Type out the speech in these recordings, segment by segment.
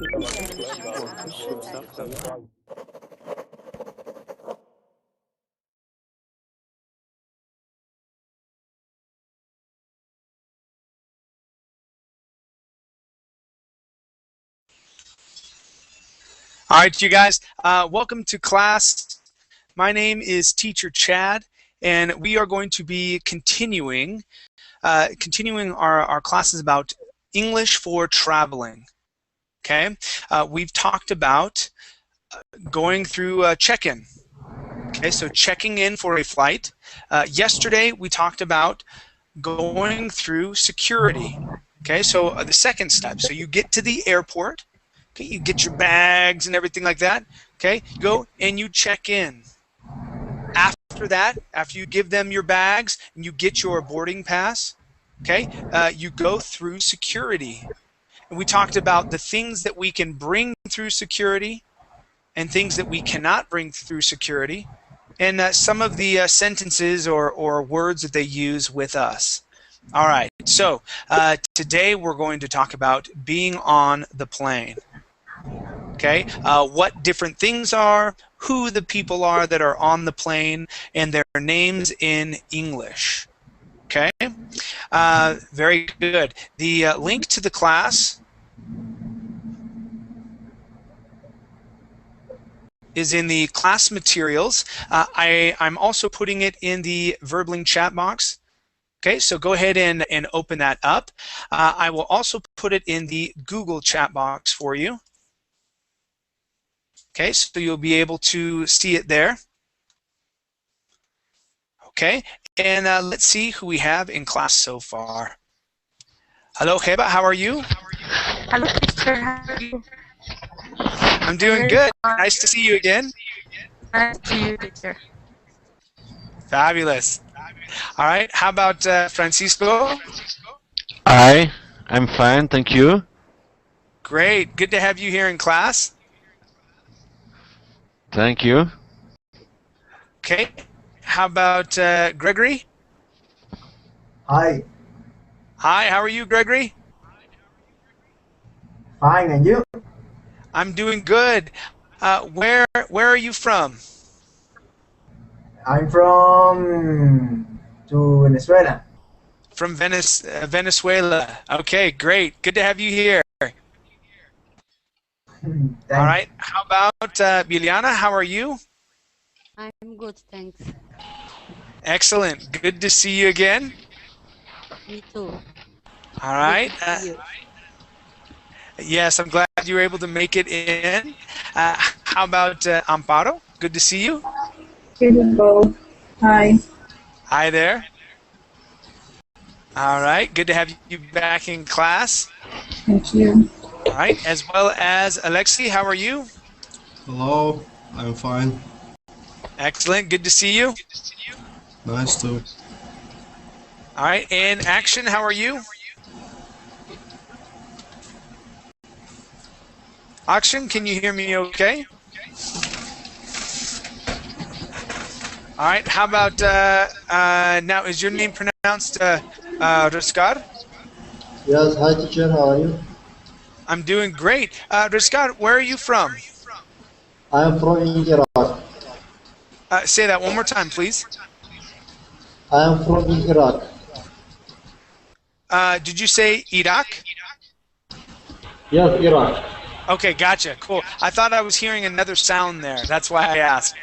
All right, you guys, welcome to class. My name is Teacher Chad, and we are going to be continuing our classes about English for traveling. Okay, we've talked about going through check-in. Okay, so checking in for a flight. Yesterday we talked about going through security. Okay, so the second step. So you get to the airport. Okay, you get your bags and everything like that. Okay, you go and you check in. After that, after you give them your bags and you get your boarding pass, okay, you go through security. And we talked about the things that we can bring through security and things that we cannot bring through security, and some of the sentences or words that they use with us. All right, so today we're going to talk about being on the plane. Okay, what different things are, who the people are that are on the plane, and their names in English. Okay, very good. The link to the class is in the class materials. I'm also putting it in the Verbling chat box. Okay, so go ahead and open that up. I will also put it in the Google chat box for you. Okay, so you'll be able to see it there. Okay, and let's see who we have in class so far. Hello, Heba, how are you? Hello, teacher. How are you? I'm doing good. Nice to see you again. Nice to see you, teacher. Fabulous. All right, how about Francisco? Hi, I'm fine, thank you. Great, good to have you here in class. Thank you. Okay, how about Gregory? Hi. Hi, how are you, Gregory? Fine, and you? I'm doing good. Where are you from? I'm from to Venezuela. From Venezuela. Okay, great. Good to have you here. All right. How about Biliana? How are you? I'm good, thanks. Excellent. Good to see you again. Me too. All right. Yes, I'm glad you were able to make it in. How about Amparo? Good to see you. Beautiful. Hi. Hi there. All right. Good to have you back in class. Thank you. All right. As well as Alexi, how are you? Hello, I'm fine. Excellent. Good to see you. Nice to. All right. And Action, how are you? Action, can you hear me okay? All right. How about now? Is your name pronounced Riscar? Yes, hi teacher, how are you? I'm doing great. Riscar, where are you from? I am from Iraq. Say that one more time, please. I am from Iraq. Did you say Iraq? Yes, Iraq. Okay, gotcha. Cool. I thought I was hearing another sound there. That's why I asked.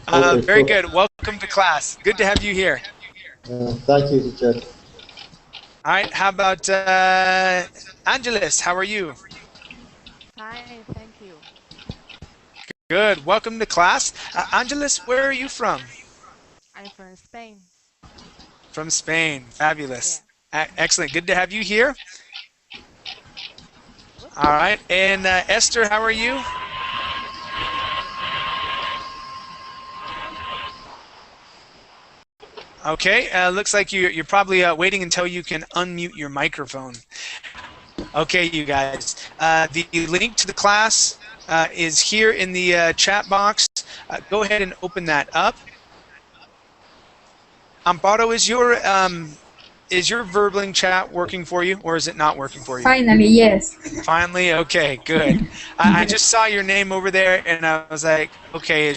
Okay, very cool. good. Welcome to class. Good to have you here. Thank you, teacher. All right. How about Angeles? How are you? Fine, thank you. Good. Welcome to class. Angeles, where are you from? I'm from Spain. From Spain. Fabulous. Yeah. Excellent. Good to have you here. All right. And Esther, how are you? Okay. Looks like you're probably waiting until you can unmute your microphone. Okay, you guys. The link to the class is here in the chat box. Go ahead and open that up. Amparo, is your is your Verbling chat working for you, or is it not working for you? Finally, yes. Finally, okay, good. I just saw your name over there, and I was like, okay,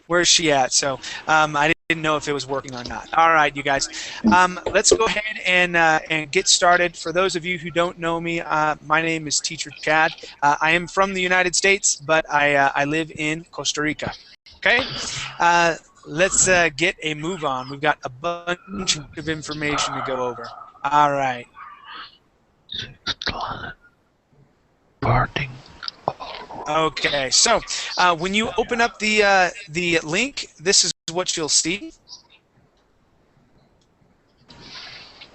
where is she at? So I didn't know if it was working or not. All right, you guys, let's go ahead and get started. For those of you who don't know me, my name is Teacher Chad. I am from the United States, but I live in Costa Rica. Okay. Let's get a move on. We've got a bunch of information to go over. All right. Parting. Okay, so when you open up the link, this is what you'll see.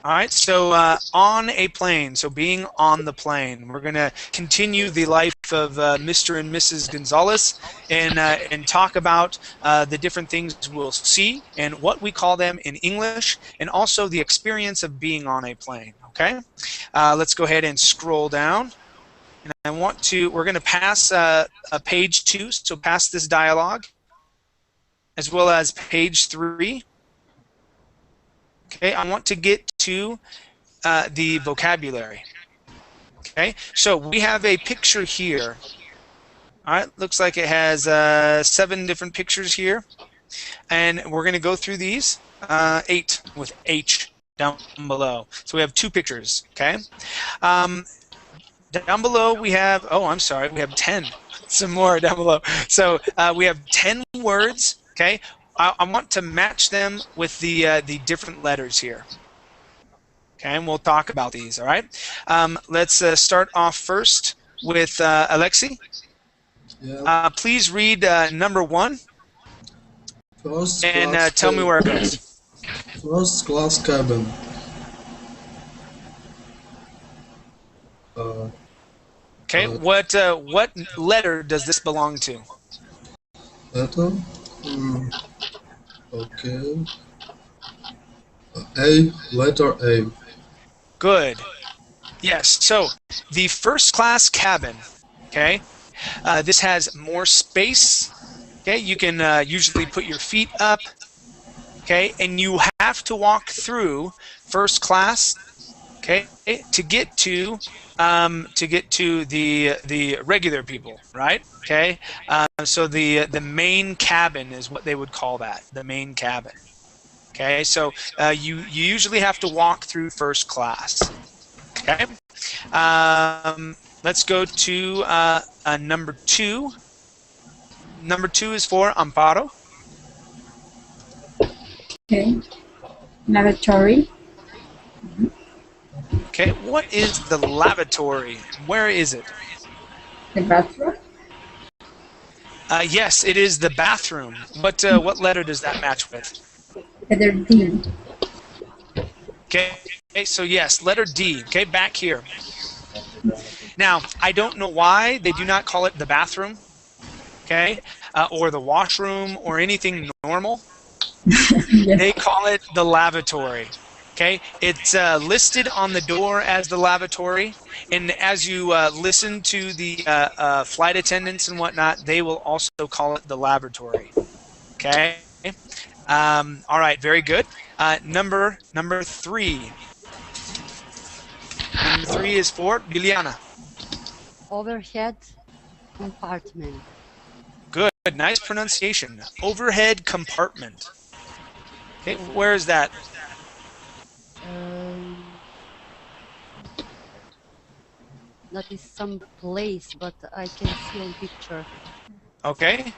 All right, so on a plane, so being on the plane, we're going to continue the life of Mr. and Mrs. Gonzalez and talk about the different things we'll see and what we call them in English, and also the experience of being on a plane. Okay, let's go ahead and scroll down. And we're going to pass page 2, so pass this dialogue, as well as page 3. Okay, I want to get to the vocabulary. Okay, so we have a picture here. All right, looks like it has 7 different pictures here, and we're going to go through these 8 with H down below. So we have 2 pictures. Okay. Down below we have, oh, I'm sorry, we have 10. Some more down below. So we have 10 words. Okay. I want to match them with the different letters here. Okay, and we'll talk about these. All right. Let's start off first with Alexi. Yeah. Please read number 1 First and class tell me where it goes. First class cabin. Okay. What letter does this belong to? Letter. Okay. A. Letter A. Good. Yes. So the first class cabin. Okay. This has more space. Okay. You can usually put your feet up. Okay. And you have to walk through first class. Okay. To get to the regular people, right? Okay. So the main cabin is what they would call that. The main cabin. Okay. So you usually have to walk through first class. Okay. Let's go to number 2. Number 2 is for Amparo. Okay. Lavatory. Okay. What is the lavatory? Where is it? The bathroom. Yes, it is the bathroom. What letter does that match with? Letter D. Okay, so yes, letter D. Okay, back here. Now, I don't know why they do not call it the bathroom, okay, or the washroom or anything normal. Yes. They call it the lavatory. Okay, it's listed on the door as the lavatory, and as you listen to the flight attendants and whatnot, they will also call it the lavatory. Okay. All right, very good. Number 3. Number 3 is for Liliana. Overhead compartment. Good, nice pronunciation. Overhead compartment. Okay, where is that? That is some place, but I can see on picture. Okay,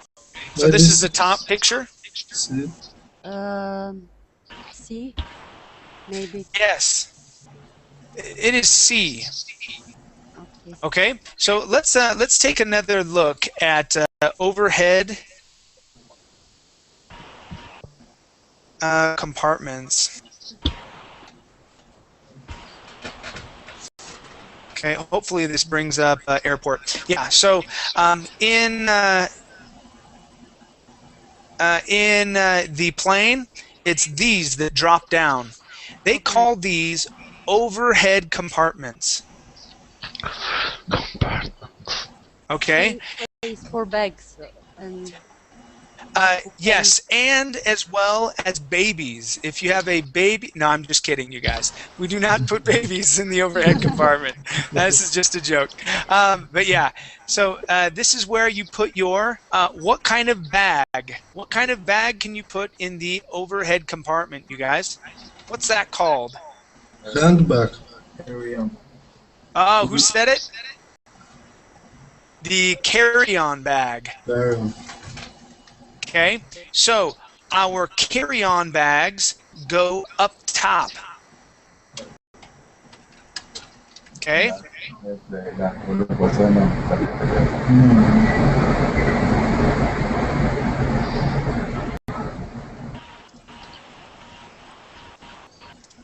so this is the top picture? See? See? Maybe. Yes, it is C. Okay. Okay, so let's take another look at overhead compartments. Okay, hopefully this brings up airport. Yeah, so in the plane, it's these that drop down. They call these overhead compartments. Okay. Place for bags and. Yes, and as well as babies. If you have a baby, no, I'm just kidding, you guys. We do not put babies in the overhead compartment. This is just a joke. But yeah, so this is where you put your, what kind of bag? What kind of bag can you put in the overhead compartment, you guys? What's that called? Handbag. Oh, who said it? The carry-on bag. Carry-on. Okay, so our carry-on bags go up top. Okay.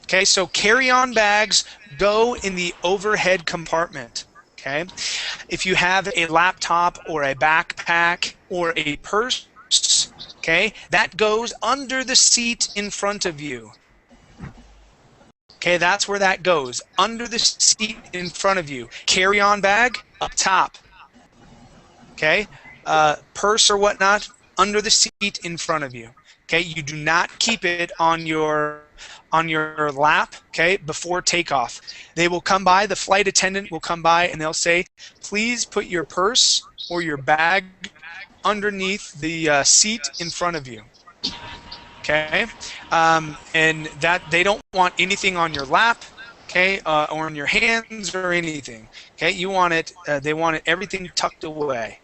Okay, so carry-on bags go in the overhead compartment. Okay, if you have a laptop or a backpack or a purse, okay, that goes under the seat in front of you. Okay, that's where that goes, under the seat in front of you. Carry-on bag, up top. Okay, purse or whatnot, under the seat in front of you. Okay, you do not keep it on your lap, okay, before takeoff. They will come by, the flight attendant will come by and they'll say, please put your purse or your bag underneath the seat in front of you. Okay, and that they don't want anything on your lap, okay, or in your hands or anything. Okay, you want it. They want it everything tucked away.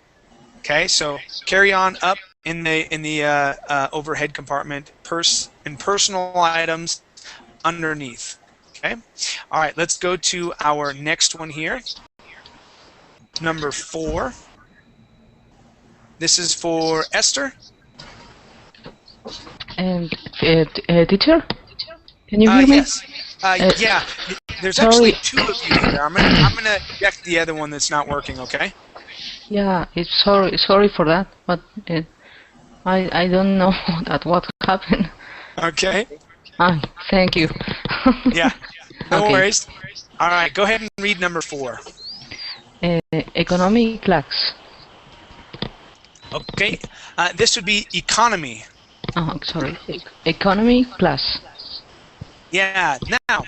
Okay, so carry on up in the overhead compartment, purse and personal items underneath. Okay, all right. Let's go to our next one here. Number 4. This is for Esther. And teacher, can you hear me? Yes. Yeah. There's actually 2 of you here. I'm gonna check the other one that's not working. Okay. Yeah, it's sorry for that, but I don't know that what happened. Okay. Thank you. Yeah. No Okay. worries. All right. Go ahead and read number 4. Economy class. Okay. This would be economy. Oh, sorry. Economy class. Yeah. Now,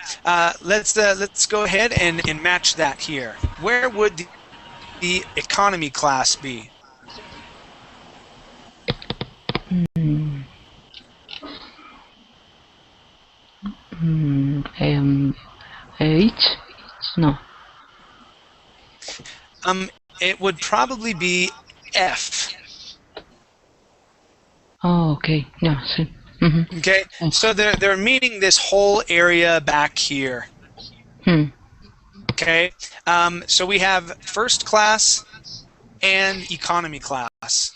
let's go ahead and match that here. Where would the economy class be? H? No. It would probably be F. Oh, okay. Yeah. See. Mm-hmm. Okay. So they're meaning this whole area back here. Okay. So we have first class and economy class.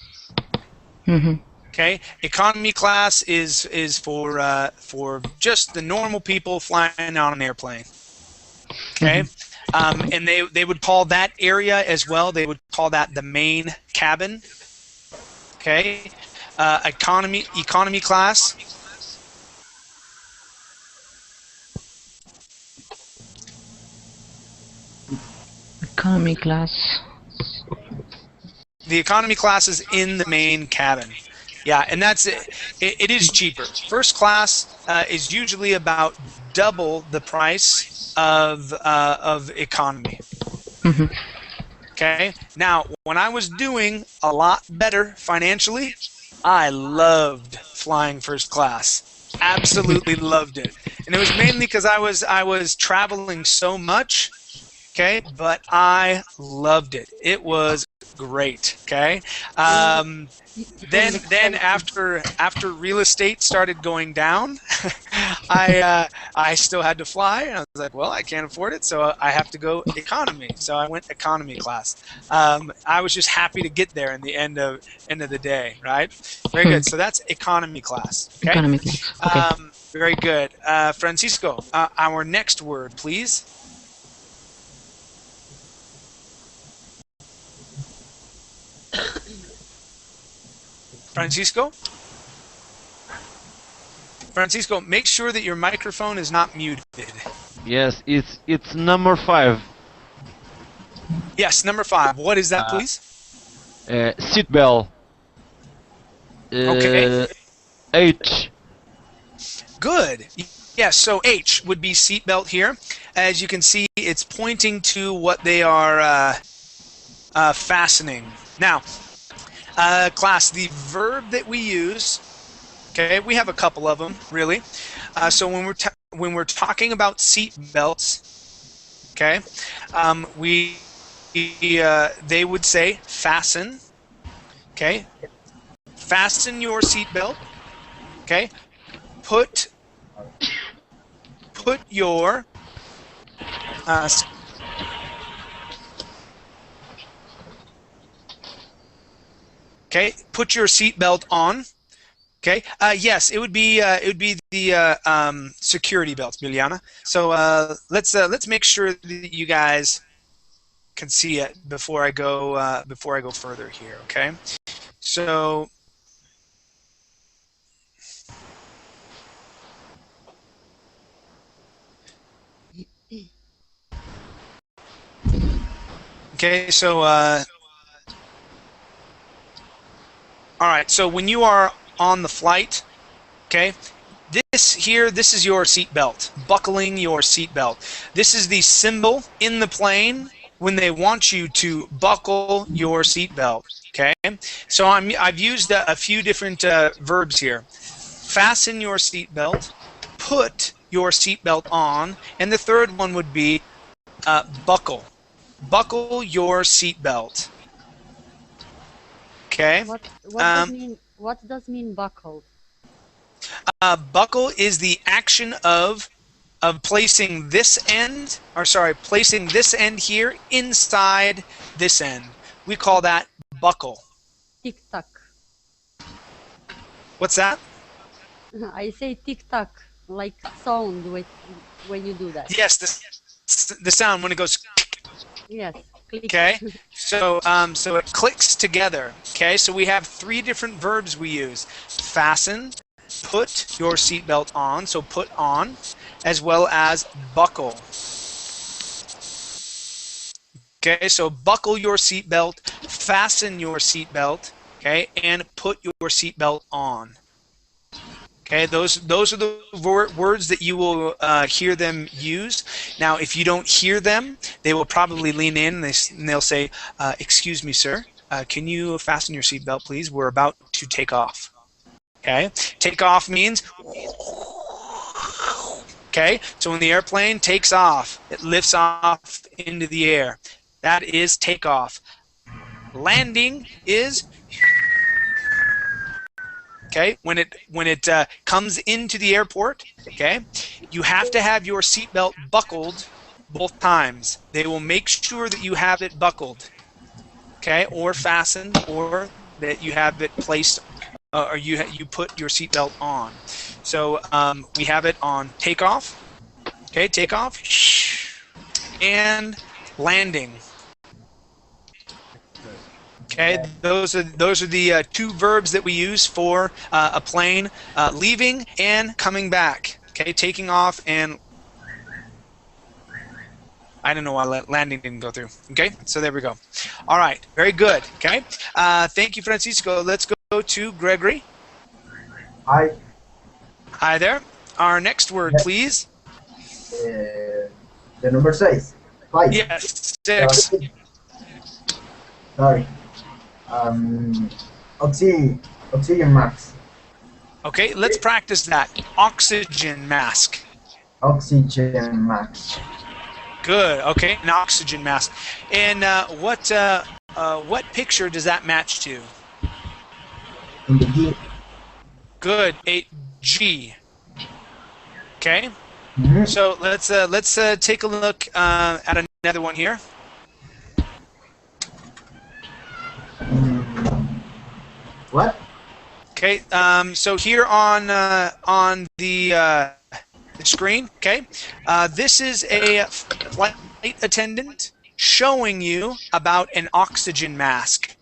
Mm-hmm. Okay. Economy class is for just the normal people flying on an airplane. Okay. And they would call that area as well. They would call that the main cabin. Okay. Economy class. Economy class. The economy class is in the main cabin. Yeah, and that's it. It is cheaper. First class is usually about double the price of economy. Mm-hmm. Okay. Now, when I was doing a lot better financially, I loved flying first class. Absolutely loved it, and it was mainly because I was traveling so much. Okay, but I loved it. It was great. Okay. Then after real estate started going down, I still had to fly, and I was like, well, I can't afford it, so I have to go economy. So I went economy class. I was just happy to get there in the end of the day, right? Very good. So that's economy class. Okay. Economy class. Okay. Very good. Francisco, our next word, please. Francisco, make sure that your microphone is not muted. Yes, it's number 5. Yes, number 5. What is that, please? Seatbelt. Okay. H. Good. Yes, so H would be seatbelt here. As you can see, it's pointing to what they are fastening. Now, class, the verb that we use, okay, we have a couple of them, really. So when we're talking about seat belts, okay, they would say fasten, okay, fasten your seat belt, okay, put your okay, put your seat belt on. Okay. Yes, it would be the security belts, Biljana. So let's make sure that you guys can see it before I go further here. Okay. So okay. So all right. So when you are on the flight, okay. This is your seat belt, buckling your seat belt. This is the symbol in the plane when they want you to buckle your seat belt. Okay, so I've used a few different verbs here. Fasten your seat belt, put your seat belt on, and the third one would be buckle. Buckle your seat belt. Okay. What does mean buckle? Buckle is the action of placing this end, placing this end here inside this end. We call that buckle. Tick tock. What's that? I say tick tock, like sound when you do that. Yes, the sound when it goes. Yes. Click. Okay. So so it clicks together. Okay. So we have three different verbs we use: fasten, put your seatbelt on, so put on, as well as buckle. Okay, so buckle your seatbelt, fasten your seatbelt, okay, and put your seatbelt on. Okay, those are the words that you will hear them use. Now, if you don't hear them, they will probably lean in and they'll say, "Excuse me, sir, can you fasten your seatbelt, please? We're about to take off." Okay, take off means, okay, so when the airplane takes off, it lifts off into the air. That is takeoff. Landing is, okay, when it comes into the airport, okay, you have to have your seatbelt buckled both times. They will make sure that you have it buckled, okay, or fastened, or that you have it placed, or you put your seatbelt on. So we have it on takeoff, okay, takeoff, and landing. Okay, those are the two verbs that we use for a plane leaving and coming back. Okay, taking off and I don't know why landing didn't go through. Okay, so there we go. All right, very good. Okay, thank you, Francisco. Let's go to Gregory. Hi. Hi there. Our next word, Yes. please. The number 6. 5. Yes, 6. Sorry. Oxygen mask. Okay, let's practice that. Oxygen mask. Oxygen mask. Good. Okay, an oxygen mask. And what picture does that match to? In the G. Good. A G. Okay. Mhm. So let's take a look at another one here. What? Okay. So here on the screen. Okay. This is a flight attendant showing you about an oxygen mask.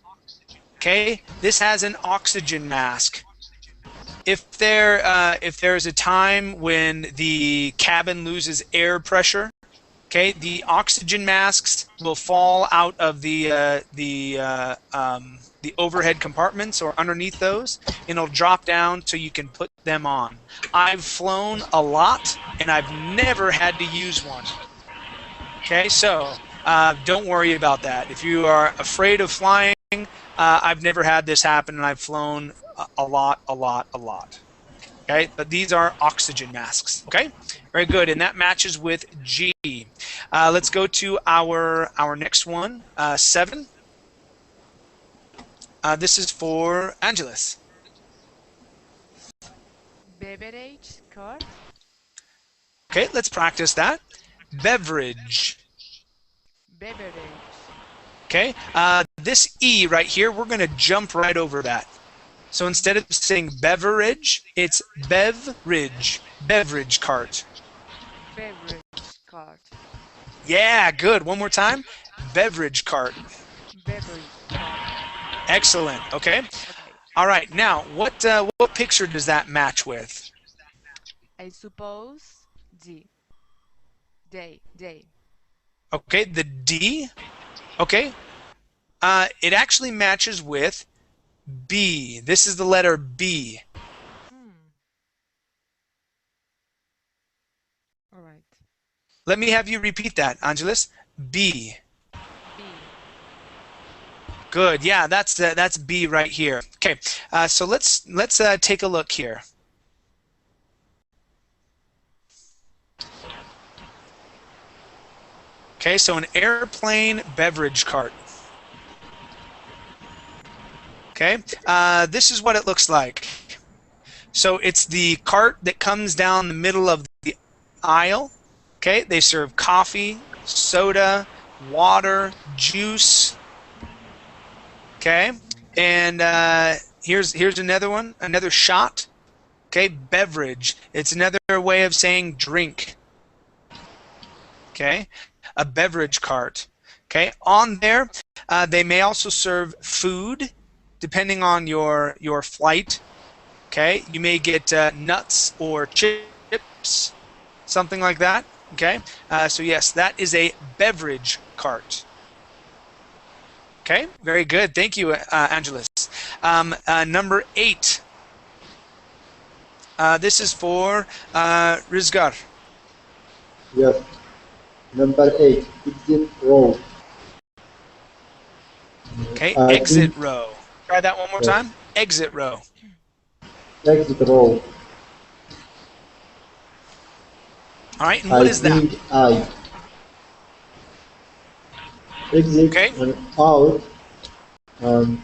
Okay. This has an oxygen mask. If there's a time when the cabin loses air pressure, Okay, the oxygen masks will fall out of the overhead compartments or underneath those, and it'll drop down so you can put them on. I've flown a lot, and I've never had to use one. Okay, so don't worry about that. If you are afraid of flying, I've never had this happen, and I've flown a lot. Okay, but these are oxygen masks. Okay, very good, and that matches with G. Let's go to our next one, 7. This is for Angeles. Beverage cart. Okay, let's practice that. Beverage. Beverage. Okay, this E right here, we're going to jump right over that. So instead of saying beverage, it's beverage. Beverage cart. Beverage cart. Yeah, good. One more time. Beverage cart. Beverage cart. Excellent. Okay. All right. Now, what picture does that match with? I suppose D. Day. Okay, the D. Okay. It actually matches with B. This is the letter B. All right. Let me have you repeat that, Angeles. B. B. Good. Yeah, that's B right here. Okay. So let's take a look here. Okay, so an airplane beverage cart. Okay, this is what it looks like. So it's the cart that comes down the middle of the aisle. Okay, they serve coffee, soda, water, juice. Okay, and here's another one, another shot. Okay, beverage. It's another way of saying drink. Okay, a beverage cart. Okay, on there, they may also serve food. Depending on your flight, okay, you may get nuts or chips, something like that. Okay, so yes, that is a beverage cart. Okay, very good. Thank you, Angeles. Number 8. This is for Rizgar. Yes. Number 8. Exit row. Okay, exit row. Try that one more time. Exit row. Exit row. All right, and what is that? Exit okay. And out and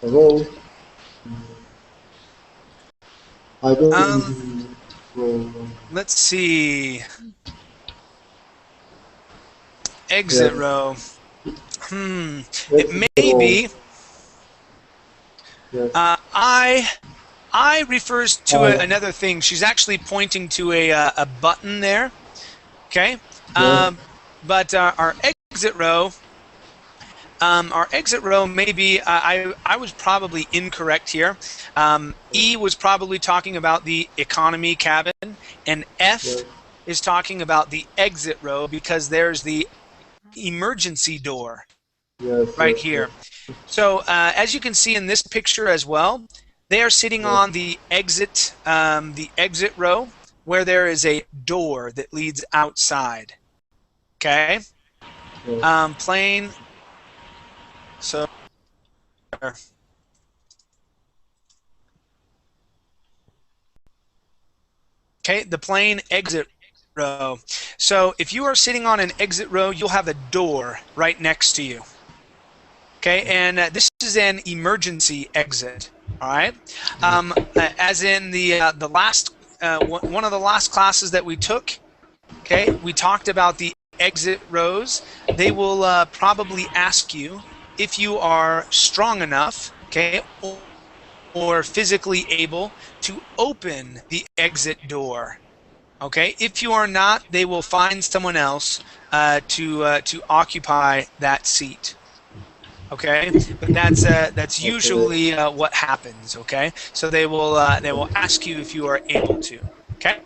row. I don't row. Let's see. Exit row. It may be. I refers to another thing. She's actually pointing to a button there. Okay. But our exit row. May be. I was probably incorrect here. E was probably talking about the economy cabin, and F is talking about the exit row because there's the emergency door right here. So as you can see in this picture as well, they are sitting on the exit row where there is a door that leads outside. Okay. Plane. So. Okay, the plane exit row. So if you are sitting on an exit row, you'll have a door right next to you. Okay, and this is an emergency exit. All right, as in the last one of the last classes that we took. Okay, we talked about the exit rows. They will probably ask you if you are strong enough, okay, or physically able to open the exit door. Okay, if you are not, they will find someone else to occupy that seat. Okay, but that's usually what happens. Okay, so they will ask you if you are able to. Okay,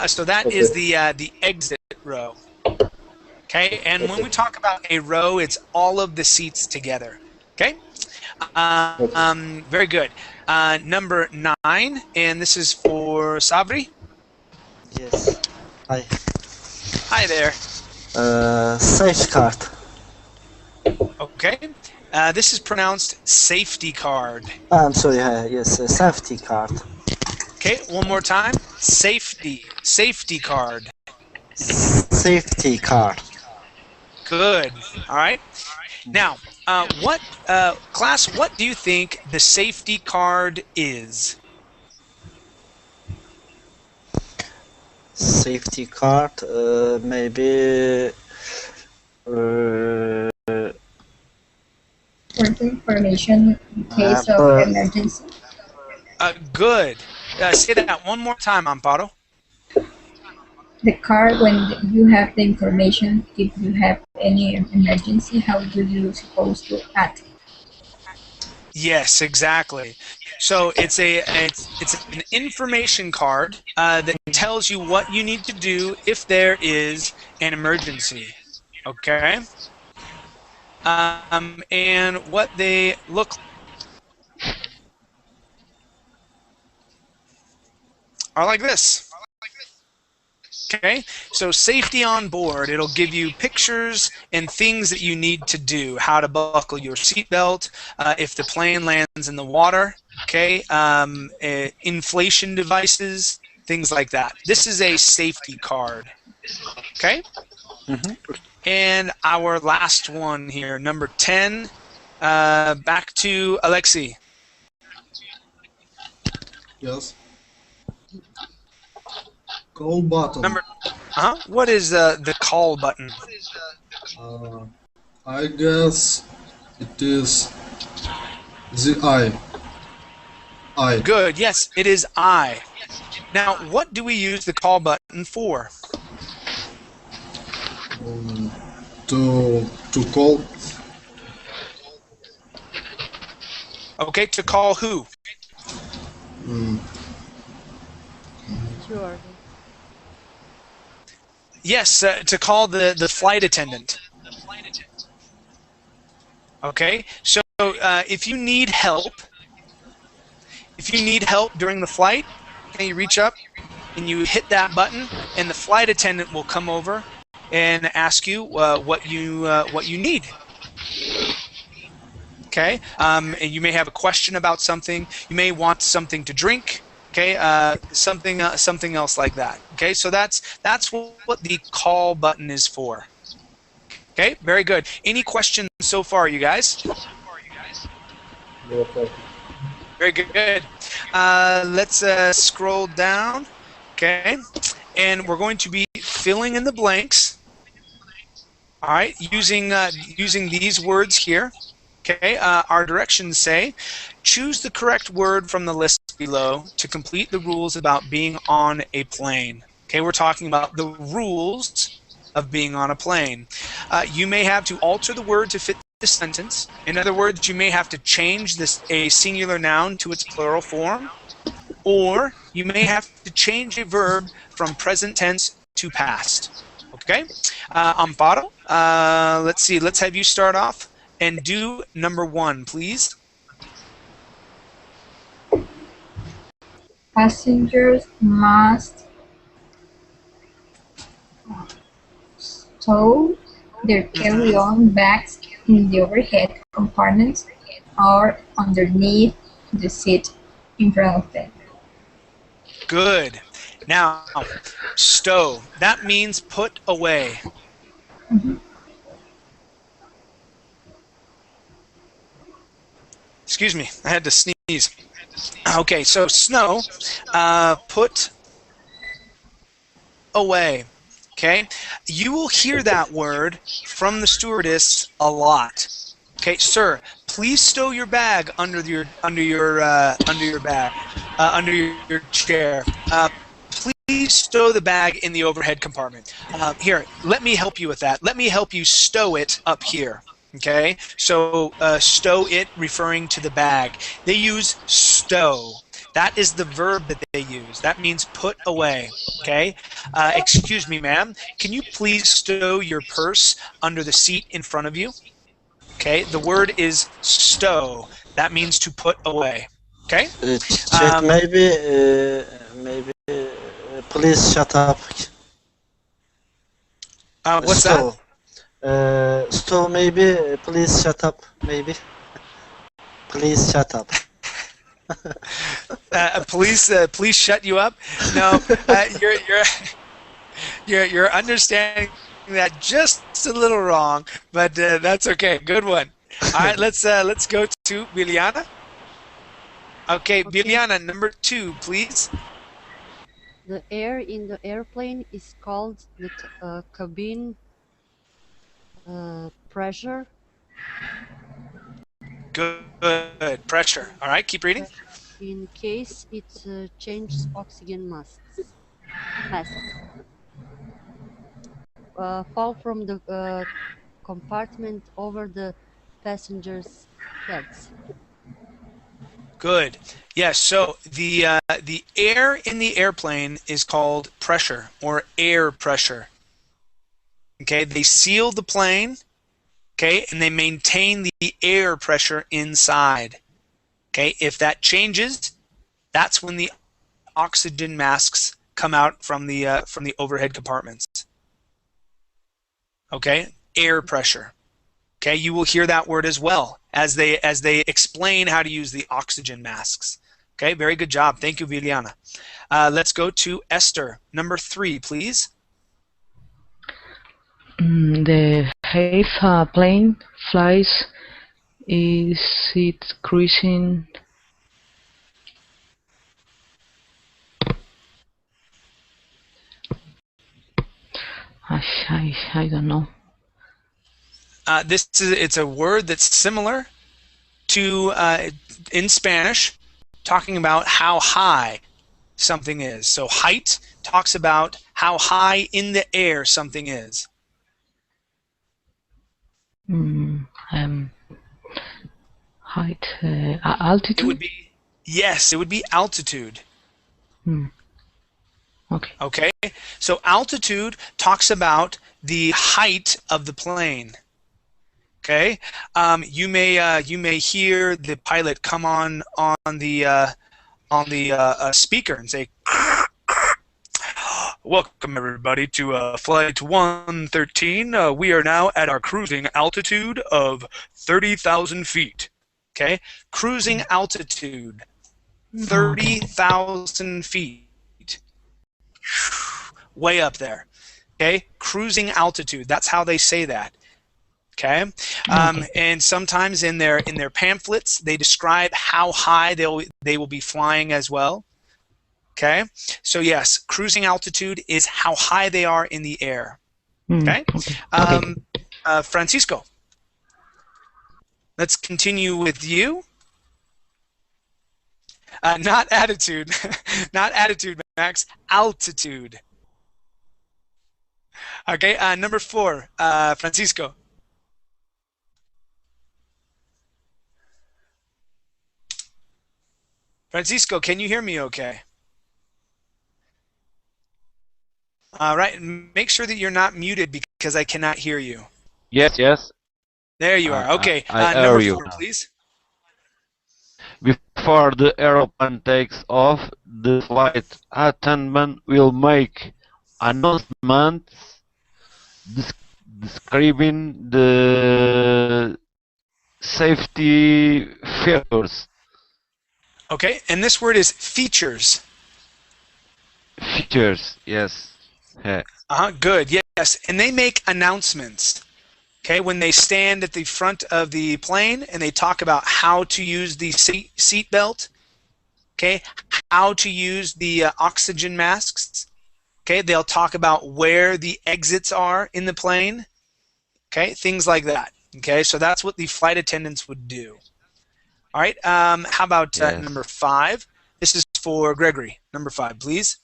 so that is the exit row. Okay, and when we talk about a row, it's all of the seats together. Okay, very good. Number 9, and this is for Sabri. Yes. Hi. Hi there. Safeguard. Okay, this is pronounced safety card. I'm sorry. Yes, safety card. Okay, one more time. Safety card. Safety card. Good. All right. Now, class, what do you think the safety card is? Safety card. Maybe. For the information in case of emergency. Good. Say that one more time, Amparo. The card, when you have the information, if you have any emergency, how do you supposed to act? Yes, exactly. So it's an information card that tells you what you need to do if there is an emergency. Okay. And what they look are like this. Okay, so safety on board, it'll give you pictures and things that you need to do, how to buckle your seatbelt, if the plane lands in the water, okay, inflation devices, things like that. This is a safety card, okay? And our last one here, number 10, back to Alexi. Yes. Call button. What is the call button? I guess it is the I. Good. Yes, it is I. Now, what do we use the call button for? To call. Okay, to call who? Sure. Yes, to call the flight attendant. Okay, so if you need help during the flight, okay, you reach up and you hit that button, and the flight attendant will come over and ask you what you need. Okay, and you may have a question about something. You may want something to drink. Okay, something else like that. Okay, so that's what the call button is for. Okay, very good. Any questions so far, you guys? Very good. Let's scroll down. Okay, and we're going to be filling in the blanks. All right, using these words here. Okay, our directions say, choose the correct word from the list below to complete the rules about being on a plane. Okay, we're talking about the rules of being on a plane. You may have to alter the word to fit the sentence. In other words, you may have to change a singular noun to its plural form, or you may have to change a verb from present tense to past. Okay, Amparo, let's see. Let's have you start off and do number 1, please. Passengers must stow their carry-on bags in the overhead compartments or underneath the seat in front of them. Good. Now, stow. That means put away. Excuse me, I had to sneeze. Okay, so snow, put away. Okay, you will hear that word from the stewardess a lot. Okay, sir, please stow your bag under your chair. Please stow the bag in the overhead compartment. Here, let me help you with that. Let me help you stow it up here. Okay, so stow it referring to the bag. They use stow. That is the verb that they use. That means put away. Okay. Excuse me, ma'am. Can you please stow your purse under the seat in front of you? Okay. The word is stow. That means to put away. Okay. Chat, maybe, please shut up. What's that? Sto, maybe, please shut up, maybe. Please shut up. Please shut you up. No, you're understanding that just a little wrong, but that's okay. Good one. All right, let's go to Biliana. Okay, Biliana, number 2, please. The air in the airplane is called the cabin pressure. Good. Pressure. All right, keep reading. In case it changes oxygen masks. Fall from the compartment over the passengers' heads. Good. Yes. So the air in the airplane is called pressure or air pressure. Okay. They seal the plane. Okay, and they maintain the air pressure inside. Okay. If that changes, that's when the oxygen masks come out from the overhead compartments. Okay. Air pressure. Okay, you will hear that word as well as they explain how to use the oxygen masks. Okay, very good job. Thank you, Viliana. Let's go to Esther. Number 3, please. The HAFA plane flies. Is it cruising? I don't know. It's a word that's similar to in Spanish, talking about how high something is. So height talks about how high in the air something is. Height, altitude. It would be it would be altitude. Okay. Okay. So altitude talks about the height of the plane. Okay, you may hear the pilot come on the speaker and say, "Welcome everybody to flight 113. We are now at our cruising altitude of 30,000 feet." Okay, cruising altitude, 30,000 feet, way up there. Okay, cruising altitude. That's how they say that. Okay, and sometimes in their pamphlets they describe how high they will be flying as well. Okay, so yes, cruising altitude is how high they are in the air. Okay, Francisco, let's continue with you. Not attitude, not attitude, Max. Altitude. Okay, number 4, Francisco. Francisco, can you hear me okay? All right, make sure that you're not muted because I cannot hear you. Yes, yes. There you are. Okay, I number hear 4, you. please. Before the aeroplane takes off, the flight attendant will make announcements describing the safety features. Okay, and this word is features. Features, yes. Yeah. Good, yes. And they make announcements. Okay, when they stand at the front of the plane and they talk about how to use the seat belt, okay, how to use the oxygen masks, okay, they'll talk about where the exits are in the plane, okay, things like that. Okay, so that's what the flight attendants would do. All right, how about number 5? This is for Gregory. Number 5, please.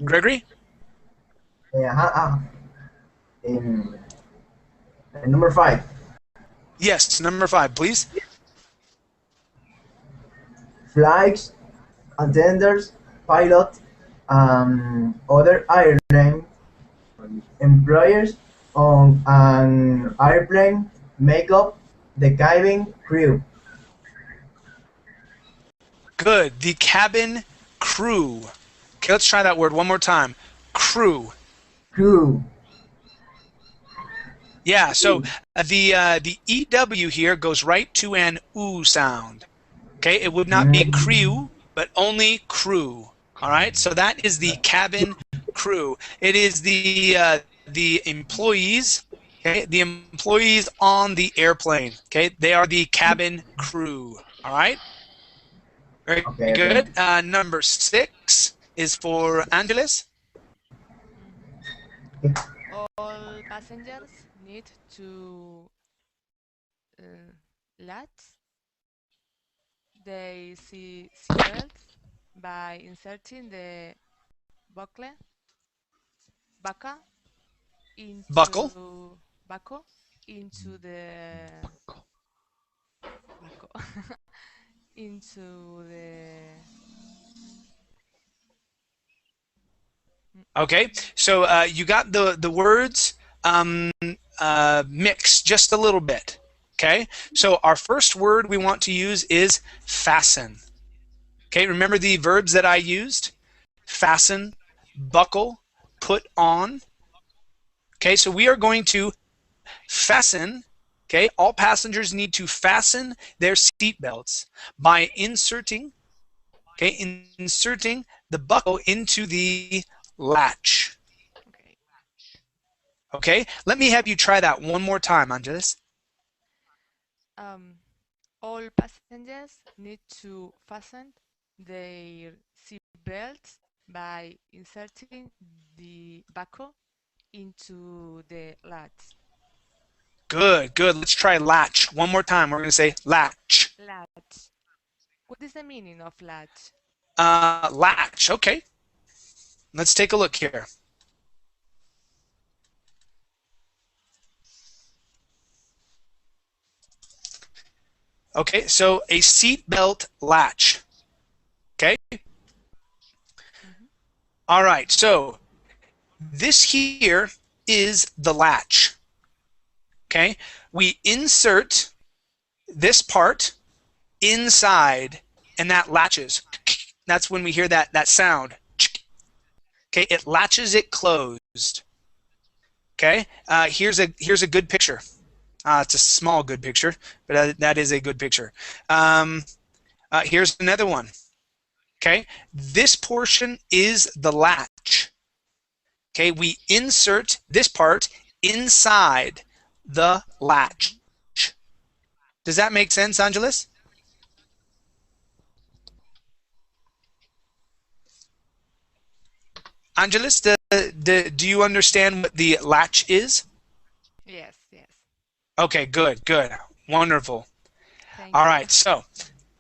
Gregory? Number 5. Yes, number 5, please. Flights attendants, pilot, other airline employees on an airplane make up the cabin crew. Good. The cabin crew. Okay, let's try that word one more time. Crew. Crew. Yeah, so the EW here goes right to an oo sound. Okay, it would not be crew, but only crew. All right, so that is the cabin crew. It is the employees. Okay, the employees on the airplane. Okay, they are the cabin crew. All right. Very good. Number 6 is for Angeles. All passengers need to latch their seatbelts by inserting the buckle Buckle. buckle into the buckle into the Okay, so you got the words mixed just a little bit. Okay, so our first word we want to use is fasten. Okay, remember the verbs that I used? Fasten, buckle, put on. Okay, so we are going to fasten. Okay, all passengers need to fasten their seat belts by inserting the buckle into the latch. Okay, let me have you try that one more time, Angeles. All passengers need to fasten their seat belts by inserting the buckle into the latch. Good, good. Let's try latch one more time. We're going to say latch. Latch. What is the meaning of latch? Latch. Okay. Let's take a look here. Okay, so a seatbelt latch. Okay. All right, so this here is the latch. Okay, we insert this part inside, and that latches. That's when we hear that sound. Okay, it latches it closed. Okay, here's a good picture. It's a small good picture, but that is a good picture. Here's another one. Okay, this portion is the latch. Okay, we insert this part inside the latch. Does that make sense, Angeles? Angeles, do you understand what the latch is? Yes, yes. Okay, good, good. Wonderful. Thank All you. right, so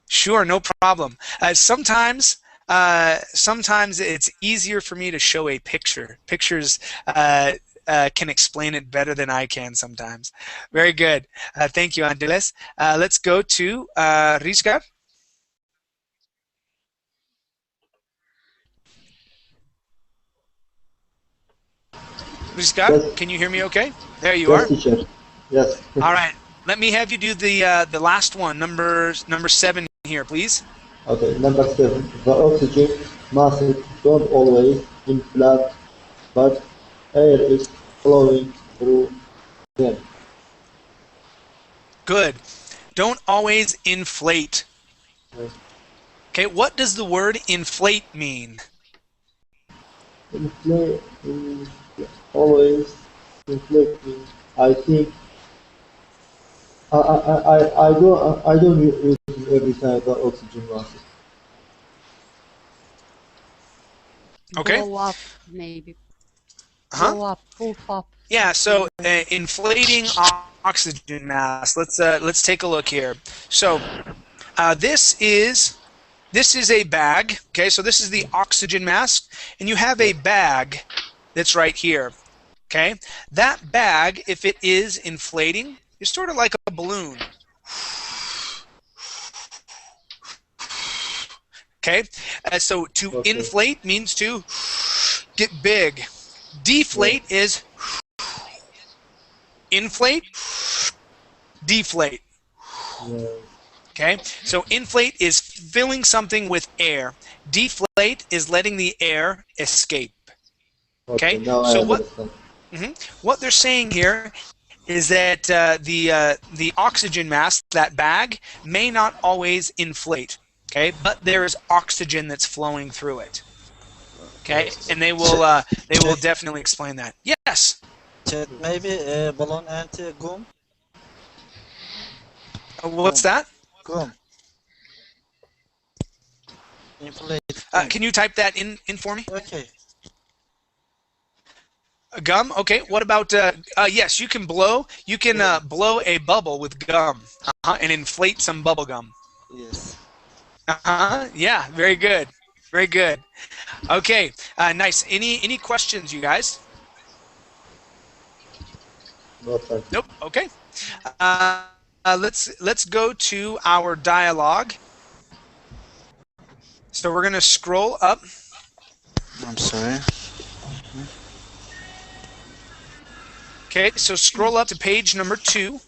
sure, no problem. Sometimes it's easier for me to show a picture. Pictures can explain it better than I can sometimes. Very good. Thank you, Angeles. Let's go to Rizka. Rizka, Yes. can you hear me okay? There you Yes, are. teacher. Yes. All right. Let me have you do the last one, number 7 here, please. Okay, number 7. The oxygen masks don't always inflate, but air is flowing through them. Good. Don't always inflate. Yes. Okay, what does the word inflate mean? Inflate, always inflating. I think I don't use it every time the oxygen mask. Okay. Blow up, maybe. Huh? Blow up, poof up. Yeah. So inflating oxygen mask. Let's take a look here. So this is a bag. Okay. So this is the oxygen mask, and you have a bag that's right here. Okay. That bag, if it is inflating, is sort of like a balloon. Okay, so to inflate means to get big. Deflate is inflate, deflate. Okay, so inflate is filling something with air. Deflate is letting the air escape. Okay, so what they're saying here is that the oxygen mask, that bag, may not always inflate. Okay, but there is oxygen that's flowing through it. Okay, and they will definitely explain that. Yes. Maybe balloon and gum. What's that? Gum. Inflate. Can you type that in for me? Okay. Gum. Okay. What about? Yes, you can blow. You can blow a bubble with gum and inflate some bubble gum. Yes. Yeah. Very good. Very good. Okay. Nice. Any questions, you guys? Nope. Okay. Let's go to our dialogue. So we're gonna scroll up. I'm sorry. Okay, so scroll up to page number 2.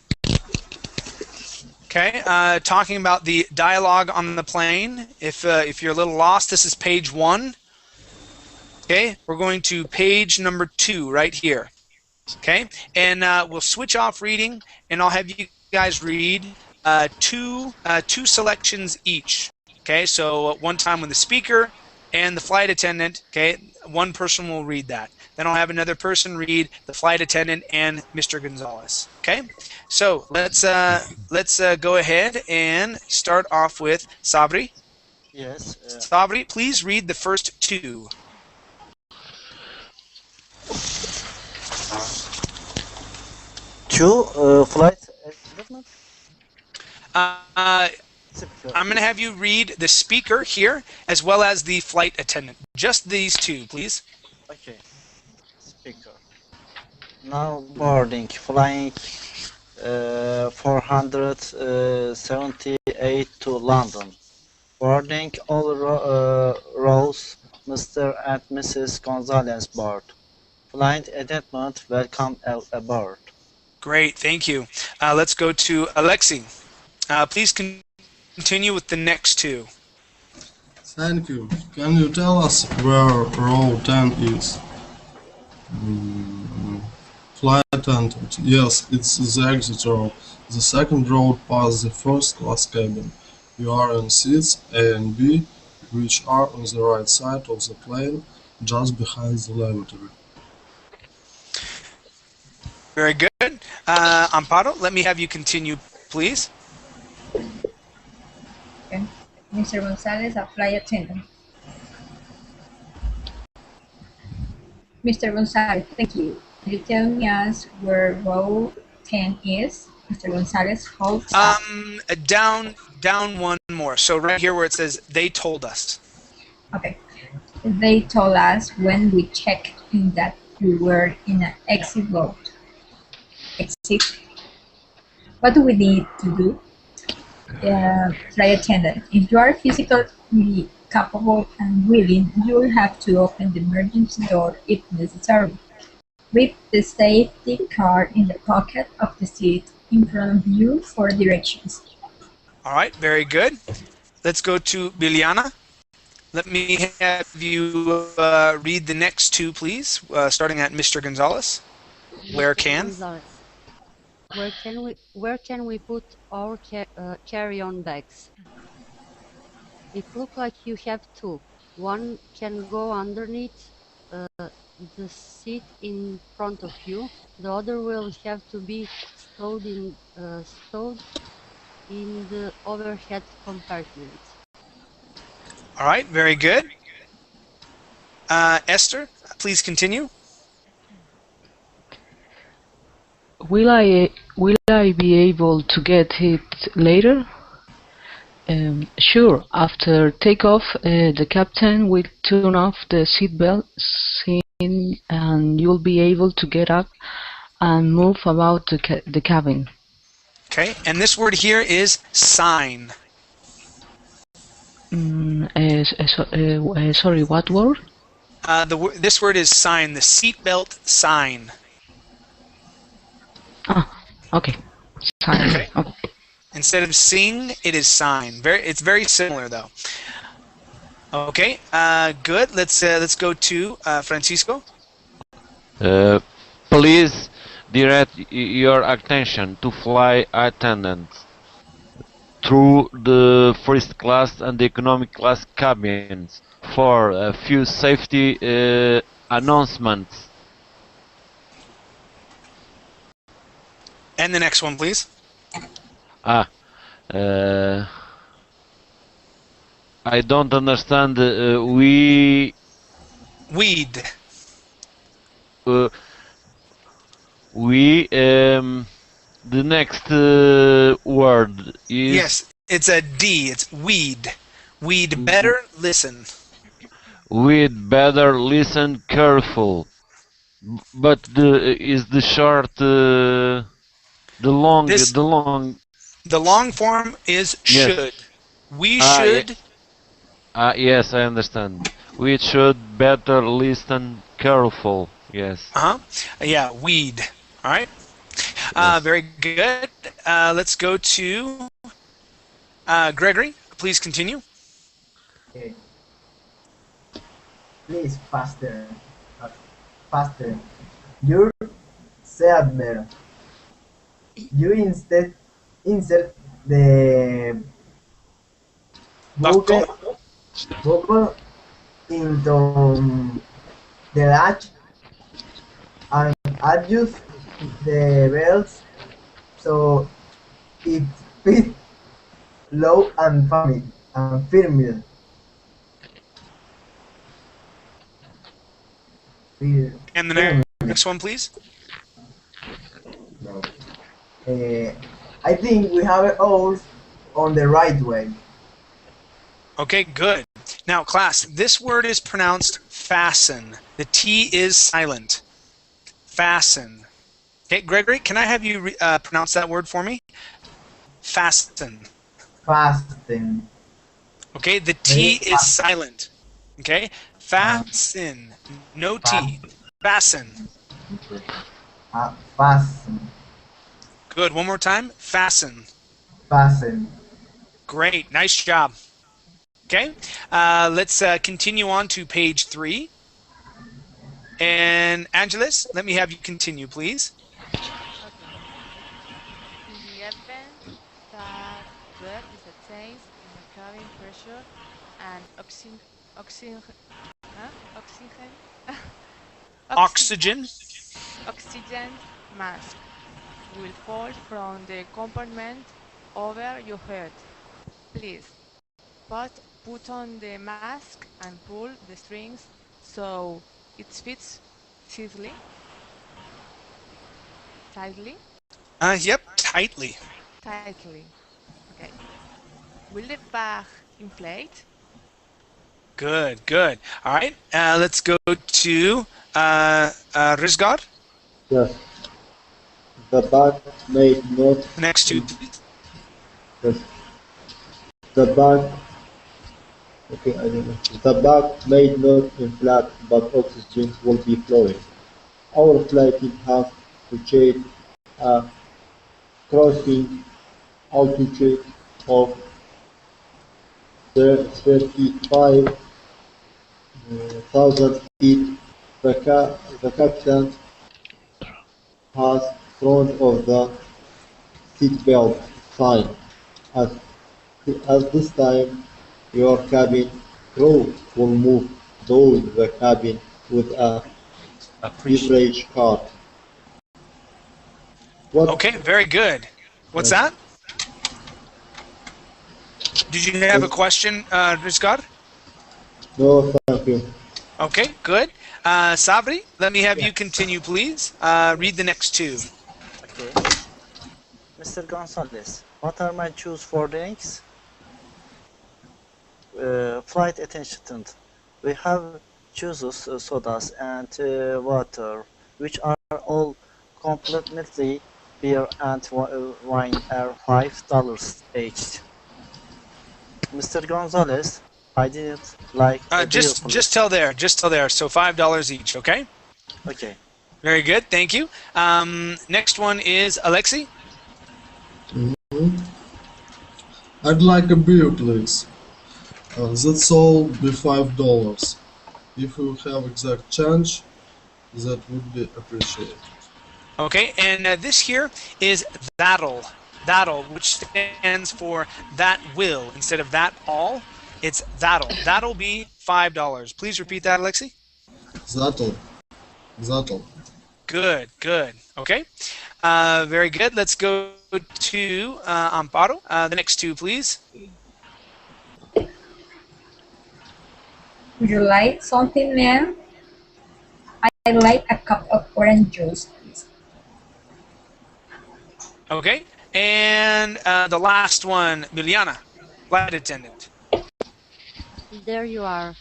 Okay, talking about the dialogue on the plane. If you're a little lost, this is page 1. Okay, we're going to page number 2 right here. Okay, and we'll switch off reading, and I'll have you guys read two selections each. Okay, so one time with the speaker and the flight attendant. Okay, one person will read that. Then I'll have another person read the flight attendant and Mr. Gonzalez. Okay, so let's go ahead and start off with Sabri. Yes. Sabri, please read the first 2. Flight attendant? I'm going to have you read the speaker here as well as the flight attendant. Just these 2, please. Okay. Speaker. Now boarding, flying 478 to London. Boarding all rows, Mr. and Mrs. Gonzalez board. Flight attendant, welcome aboard. Great, thank you. Let's go to Alexi. Please continue with the next 2. Thank you. Can you tell us where row 10 is? Flight attendant. Yes, it's the exit row. The second row past the first class cabin. You are in seats A and B, which are on the right side of the plane, just behind the lavatory. Very good. Amparo, let me have you continue, please. Okay. Mr. Gonzalez, a flight attendant. Mr. Gonzalez, thank you. Can you tell me where row 10 is? Mr. Gonzalez holds up. Down one more. So right here where it says, they told us. Okay. They told us when we checked in that we were in an exit road. Exit. What do we need to do? Flight attendant, if you are physically capable and willing, you will have to open the emergency door if necessary. Grip the safety card in the pocket of the seat in front of you for directions. All right, very good. Let's go to Biliana. Let me have you read the next 2, please, starting at Mr. Gonzalez. Where can? Where can we put our carry-on bags? It looks like you have 2. One can go underneath the seat in front of you. The other will have to be stowed in the overhead compartment. All right, very good. Esther, please continue. Will I be able to get it later? Sure. After takeoff, the captain will turn off the seatbelt and you'll be able to get up and move about the cabin. Okay, and this word here is sign. Sorry, what word? This word is sign, the seatbelt sign. Okay. Sign. Okay. Instead of sing, it is sign. It's very similar though. Okay, good. Let's go to Francisco. Please direct your attention to flight attendants through the first class and the economic class cabins for a few safety announcements. And the next one, please. I don't understand. Weed. The next word is... Yes, it's a D. It's weed. We'd better listen. We'd better listen careful. But is the short, the long, The long form is should. Yes. We should. Yes, I understand. We should better listen careful. Yes. Yeah, weed. All right. Very good. Let's go to Gregory. Please continue. Okay. Please faster. Faster. Your Seatbelt. You instead insert the buckle into the latch and adjust the belts so it fits low and firmly. And the next one, please. I think we have it all on the right way. Okay, good. Now, class, this word is pronounced fasten. The T is silent. Fasten. Okay, Gregory, can I have you pronounce that word for me? Fasten. Fasten. Okay, the T is silent. Okay, fasten. No T. Fasten. Fasten. Good. One more time. Fasten. Fasten. Great. Nice job. Okay, let's continue on to page 3. And Angeles, let me have you continue, please. Okay. In the event that there is a change in the cabin pressure and oxygen mask will fall from the compartment over your head. Please put on the mask and pull the strings so it fits tightly. Yep, tightly. Tightly. Okay. Will the bag inflate? Good, good. All right, let's go to Rizgar. Yes. The bag may not... Next two, please. Yes. The bag... Okay, I don't know. The bag may not inflate, but oxygen will be flowing. Our flight will have to change a crossing altitude of 35,000 feet. The captain has thrown off the seatbelt sign. At this time, your cabin crew will move through the cabin with a beverage cart. Okay, very good. What's that? Did you have a question, Rizgar? No, thank you. Okay, good. Sabri, let me have you continue, please. Read the next two. Okay. Mr. Gonzalez, what are my choices for drinks? Flight attendant, we have juices, sodas, and water, which are all completely beer and wine are $5 each. Mr. Gonzalez, I didn't like a beer, Just please. till there. Just till there. So $5 each. Okay. Okay. Very good. Thank you. Next one is Alexi. I'd like a beer, please. That's all be $5. If you have exact change, that would be appreciated. Okay, and this here is that'll, which stands for that will instead of that all. It's that'll. That'll be $5. Please repeat that, Alexi. That'll. Good. Okay, very good. Let's go to Amparo. The next two, please. Would you like something, ma'am? I'd like a cup of orange juice, please. Okay, and the last one, Miliana, flight attendant. There you are,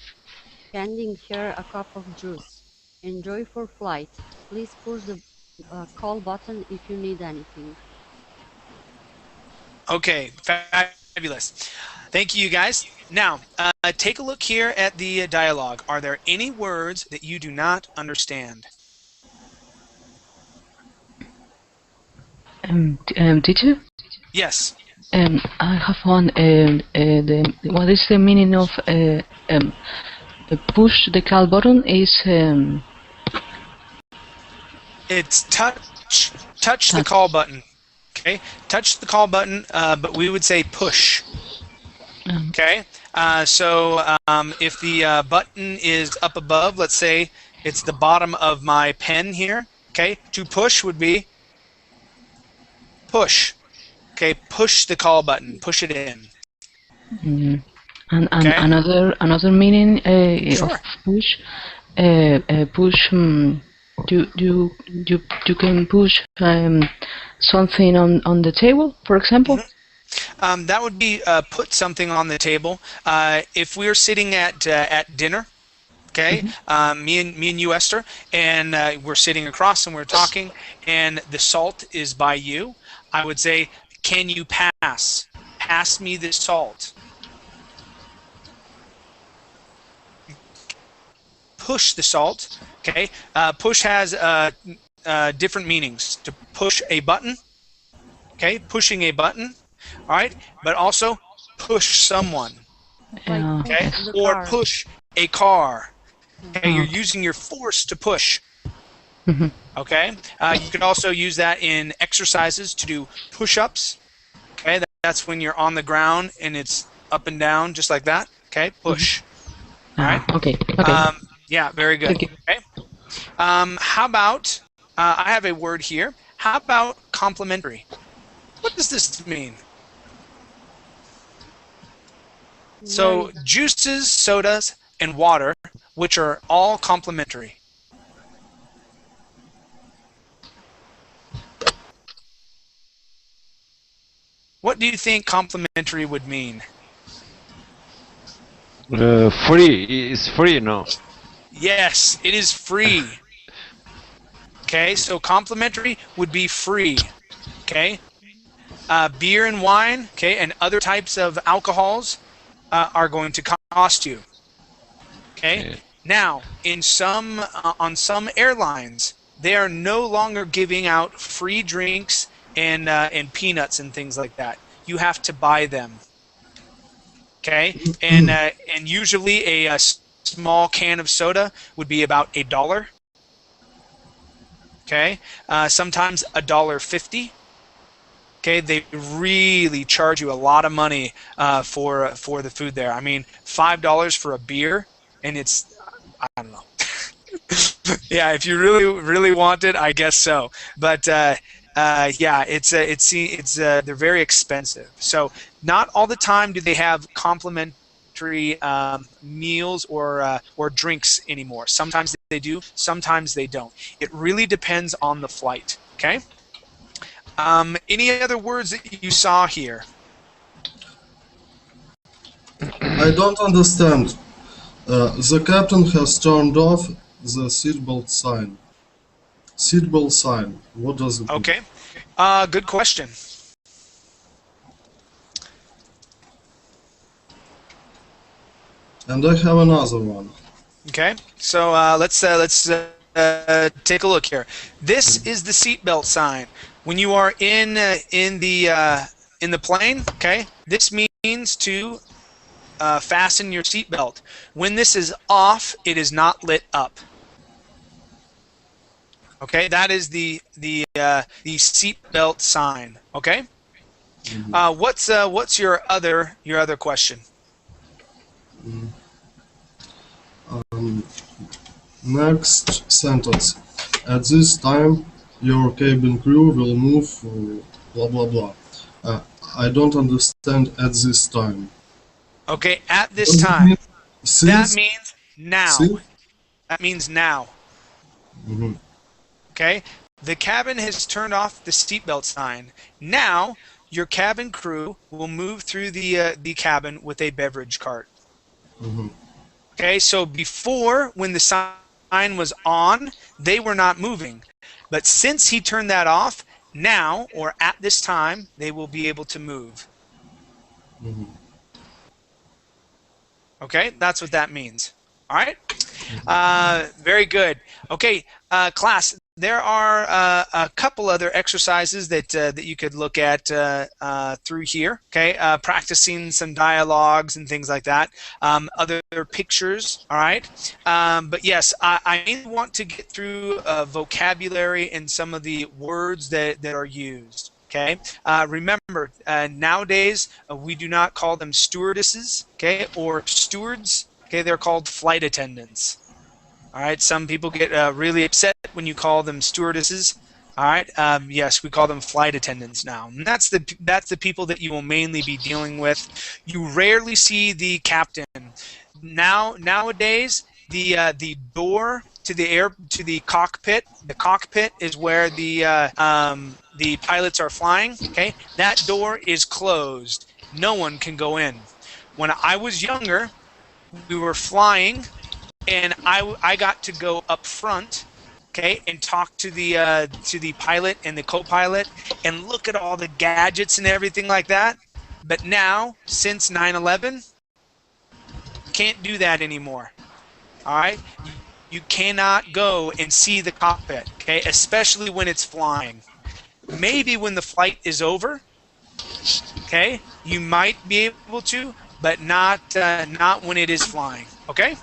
handing her a cup of juice. Enjoy for flight. Please push the call button if you need anything. Okay, fabulous. Thank you, guys. Now, take a look here at the dialogue. Are there any words that you do not understand? Teacher? Yes. I have one. What is the meaning of push the call button? It's touch the call button. Okay, touch the call button, but we would say push. Okay, so if the button is up above, let's say it's the bottom of my pen here. Okay, to push would be push. Okay, push the call button, push it in. And Okay. another meaning Sure. of push. Push. You can push something on the table, for example. That would be put something on the table. If we're sitting at dinner, okay, me and you, Esther, and we're sitting across and we're talking, and the salt is by you, I would say, "Can you pass me the salt?" Push the salt. Okay, push has different meanings. To push a button. Okay, pushing a button. All right, but also push someone. Okay, or push a car. Okay, you're using your force to push. Okay, you can also use that in exercises to do push-ups. Okay, that's when you're on the ground and it's up and down just like that. Okay, push. All right. Okay. Yeah, very good. Thank you. Okay. How about I have a word here. How about complementary? What does this mean? So juices, sodas, and water, which are all complementary. What do you think complementary would mean? Free is free, no? Yes, it is free. Okay, so complimentary would be free. Okay, beer and wine, okay, and other types of alcohols are going to cost you. Okay, now in some on some airlines, they are no longer giving out free drinks and peanuts and things like that. You have to buy them. Okay, and usually a small can of soda would be about $1. Okay, sometimes $1.50. Okay, they really charge you a lot of money for the food there. I mean, $5 for a beer, and it's, I don't know. Yeah, if you really want it, I guess so. But yeah, it's they're very expensive. So not all the time do they have complimentary meals or drinks anymore. Sometimes they do, sometimes they don't. It really depends on the flight. Okay. Any other words that you saw here? I don't understand. The captain has turned off the seatbelt sign. Seatbelt sign. What does it mean? Okay. Good question. And I have another one. Okay. So let's take a look here. This is the seatbelt sign. When you are in the plane, okay, this means to fasten your seatbelt. When this is off, it is not lit up. Okay, that is the seatbelt sign. Okay. What's your other question? Next sentence. At this time, your cabin crew will move. Blah blah blah. I don't understand. At this time. Okay, at this time. That Since. means now. Since? That means now. Okay, the cabin has turned off the seatbelt sign. Now, your cabin crew will move through the cabin with a beverage cart. Okay, so before, when the sign was on, they were not moving. But since he turned that off, now, or at this time, they will be able to move. Okay, that's what that means. All right? Very good. Okay, class, there are a couple other exercises that you could look at through here. Okay, practicing some dialogues and things like that. Other pictures. All right. But yes, I mainly want to get through vocabulary and some of the words that are used. Okay. Remember, nowadays we do not call them stewardesses. Okay, or stewards. Okay, they're called flight attendants. All right, some people get really upset when you call them stewardesses. All right, yes, we call them flight attendants now. And that's the people that you will mainly be dealing with. You rarely see the captain. Nowadays, the door to the cockpit. The cockpit is where the pilots are flying. Okay, that door is closed. No one can go in. When I was younger, we were flying, and I got to go up front, okay, and talk to the pilot and the co-pilot and look at all the gadgets and everything like that. But now, since 9/11, can't do that anymore. All right, you cannot go and see the cockpit, okay, especially when it's flying. Maybe when the flight is over, okay, you might be able to, but not when it is flying. Okay.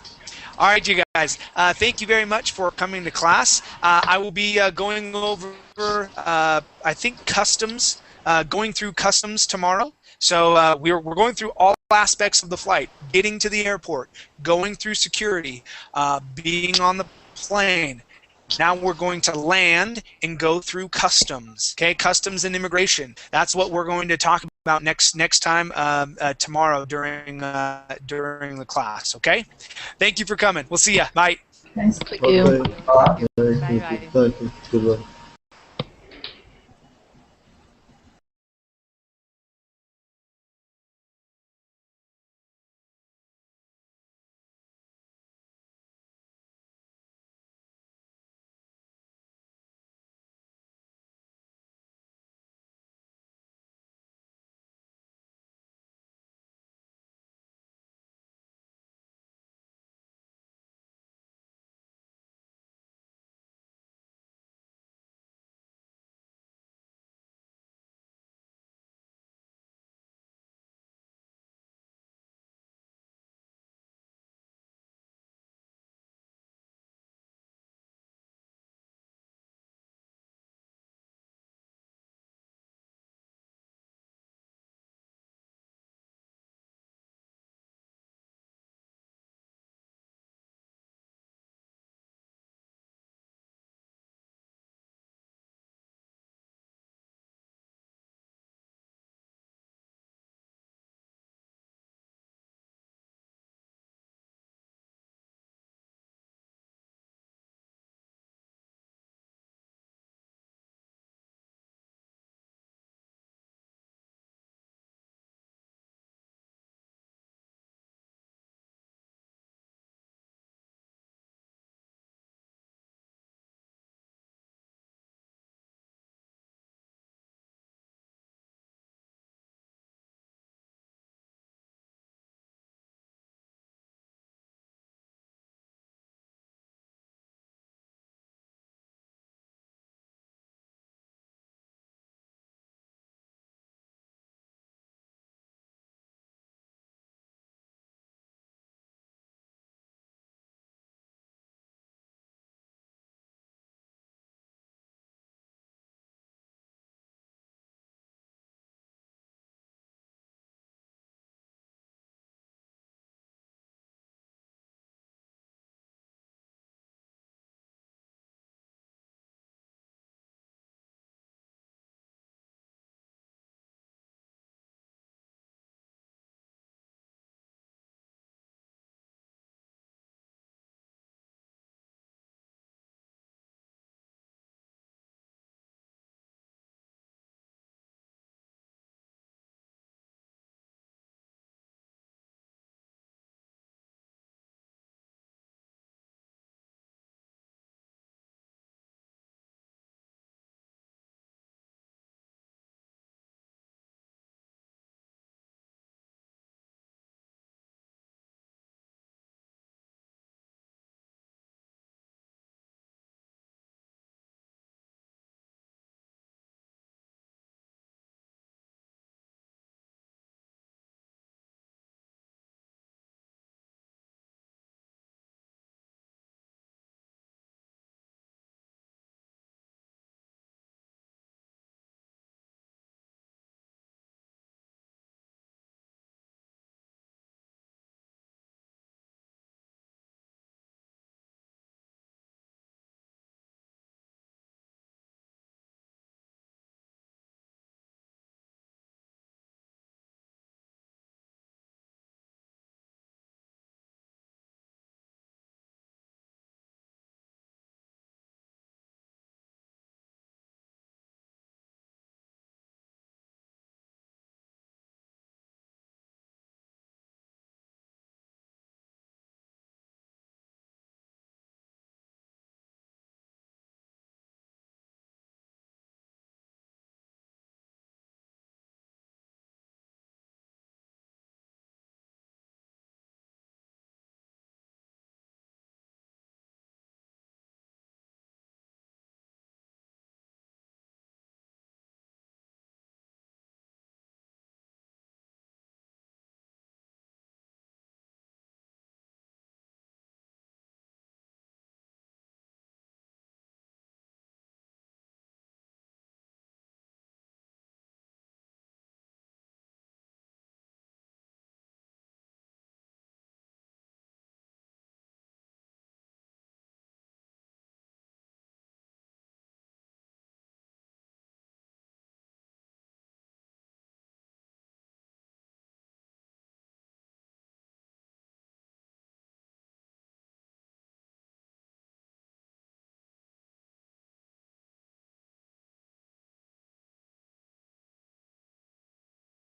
All right, you guys. Thank you very much for coming to class. I will be going over, I think, customs, going through customs tomorrow. So we're going through all aspects of the flight: getting to the airport, going through security, being on the plane. Now we're going to land and go through customs. Okay, customs and immigration. That's what we're going to talk about next time tomorrow during the class. Okay. Thank you for coming. We'll see ya. Bye. Thanks. Thank you. Okay. Bye bye. Thank you. Goodbye.